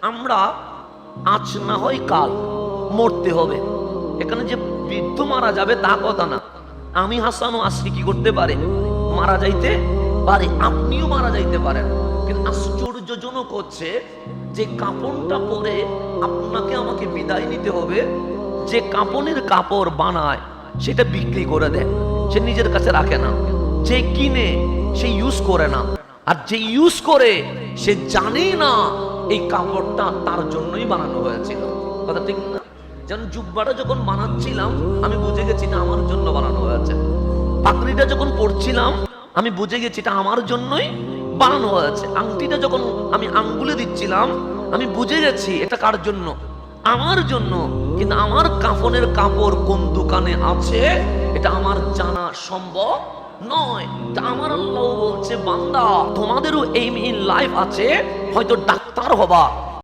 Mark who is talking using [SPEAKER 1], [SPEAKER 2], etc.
[SPEAKER 1] আমরা আজ না হয় কাল মরতে হবে। এখানে যে বৃদ্ধ মারা যাবে তা কথা না। আমি হাসান ও আজকে কি করতে পারে, মারা যাইতে পারে, আপনিও মারা যাইতে পারেন। কিন্তু আশ্চর্যজনক হচ্ছে যে কাপড়টা পরে আপনাকে আমাকে বিদায় নিতে হবে, যে কাপড়ের কাপড় বানায় সেটা বিক্রি করে দেয়, সে নিজের কাছে রাখে না। যে কিনে সে ইউজ করে না, আর যে ইউজ করে সে জানেই না এই কাপড়টা তার জন্যই বানানো হয়েছিল। কথা ঠিক না? যেমন জুব্বাটা যখন বানাচ্ছিলাম আমি বুঝে গেছি এটা আমার জন্য বানানো হয়েছে। পাগড়িটা যখন পরছিলাম আমি বুঝে গেছি এটা আমার জন্যই বানানো হয়েছে। আংটিটা যখন আমি আঙ্গুলে দিচ্ছিলাম আমি বুঝে গেছি এটা কার জন্য, আমার জন্য। কিন্তু আমার কাফনের কাপড় কোন দোকানে আছে এটা আমার জানা সম্ভব নয়। তা আমার আল্লাহ বলছে, বান্দা তোমাদেরও এই লাইফ আছে, হয়তো ডাক্তার হবা,